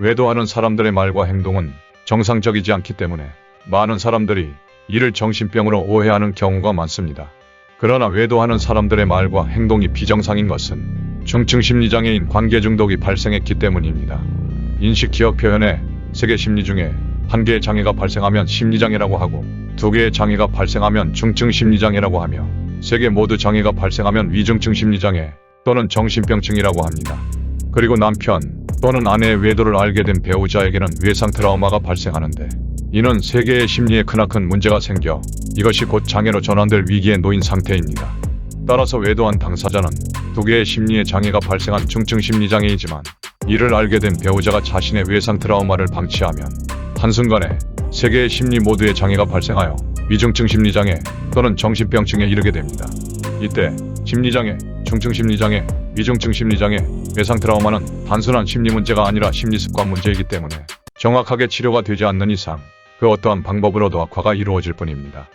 외도하는 사람들의 말과 행동은 정상적이지 않기 때문에 많은 사람들이 이를 정신병으로 오해하는 경우가 많습니다. 그러나 외도하는 사람들의 말과 행동이 비정상인 것은 중증심리장애인 관계중독이 발생했기 때문입니다. 인식기억 표현에 3개 심리 중에 1개의 장애가 발생하면 심리장애라고 하고 2개의 장애가 발생하면 중증심리장애라고 하며 3개 모두 장애가 발생하면 위중증 심리장애 또는 정신병증이라고 합니다. 그리고 남편 또는 아내의 외도를 알게 된 배우자에게는 외상 트라우마가 발생하는데 이는 3개의 심리에 크나큰 문제가 생겨 이것이 곧 장애로 전환될 위기에 놓인 상태입니다. 따라서 외도한 당사자는 2개의 심리에 장애가 발생한 중증 심리장애이지만 이를 알게 된 배우자가 자신의 외상 트라우마를 방치하면 한순간에 3개의 심리 모두의 장애가 발생하여 위중증 심리장애 또는 정신병증에 이르게 됩니다. 이때 심리장애, 중증 심리장애, 위중증 심리장애, 외상 트라우마는 단순한 심리 문제가 아니라 심리습관 문제이기 때문에 정확하게 치료가 되지 않는 이상 그 어떠한 방법으로도 악화가 이루어질 뿐입니다.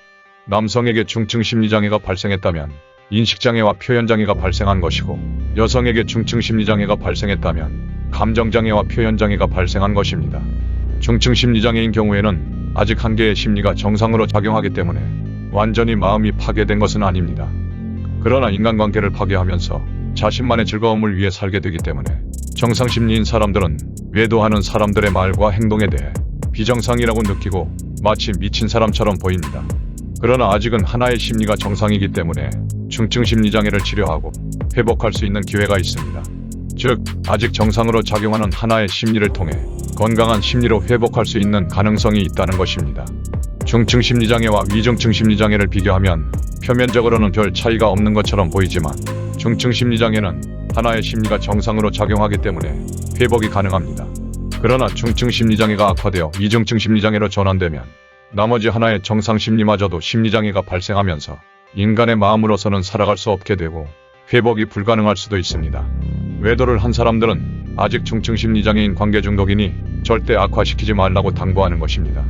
남성에게 중증 심리장애가 발생했다면 인식장애와 표현장애가 발생한 것이고 여성에게 중증 심리장애가 발생했다면 감정장애와 표현장애가 발생한 것입니다. 중증 심리장애인 경우에는 아직 1개의 심리가 정상으로 작용하기 때문에 완전히 마음이 파괴된 것은 아닙니다. 그러나 인간관계를 파괴하면서 자신만의 즐거움을 위해 살게 되기 때문에 정상심리인 사람들은 외도하는 사람들의 말과 행동에 대해 비정상이라고 느끼고 마치 미친 사람처럼 보입니다. 그러나 아직은 하나의 심리가 정상이기 때문에 중증 심리장애를 치료하고 회복할 수 있는 기회가 있습니다. 즉, 아직 정상으로 작용하는 하나의 심리를 통해 건강한 심리로 회복할 수 있는 가능성이 있다는 것입니다. 중증 심리장애와 위중증 심리장애를 비교하면 표면적으로는 별 차이가 없는 것처럼 보이지만 중증 심리장애는 하나의 심리가 정상으로 작용하기 때문에 회복이 가능합니다. 그러나 중증 심리장애가 악화되어 위중증 심리장애로 전환되면 나머지 하나의 정상 심리마저도 심리장애가 발생하면서 인간의 마음으로서는 살아갈 수 없게 되고 회복이 불가능할 수도 있습니다. 외도를 한 사람들은 아직 중증 심리장애인 관계중독이니 절대 악화시키지 말라고 당부하는 것입니다.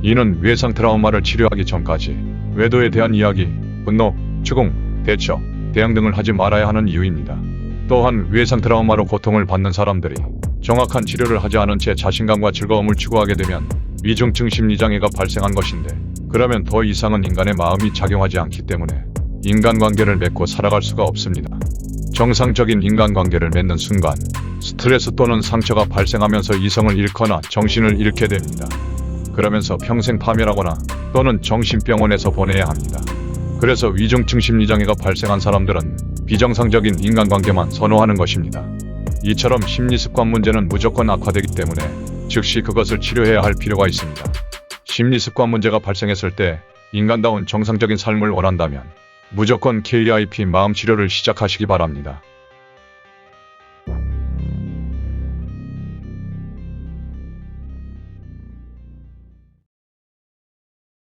이는 외상 트라우마를 치료하기 전까지 외도에 대한 이야기, 분노, 추궁, 대처, 대응 등을 하지 말아야 하는 이유입니다. 또한 외상 트라우마로 고통을 받는 사람들이 정확한 치료를 하지 않은 채 자신감과 즐거움을 추구하게 되면 위중증 심리장애가 발생한 것인데 그러면 더 이상은 인간의 마음이 작용하지 않기 때문에 인간관계를 맺고 살아갈 수가 없습니다. 정상적인 인간관계를 맺는 순간 스트레스 또는 상처가 발생하면서 이성을 잃거나 정신을 잃게 됩니다. 그러면서 평생 파멸하거나 또는 정신병원에서 보내야 합니다. 그래서 위중증 심리장애가 발생한 사람들은 비정상적인 인간관계만 선호하는 것입니다. 이처럼 심리습관 문제는 무조건 악화되기 때문에 즉시 그것을 치료해야 할 필요가 있습니다. 심리습관 문제가 발생했을 때 인간다운 정상적인 삶을 원한다면 무조건 KIP 마음치료를 시작하시기 바랍니다.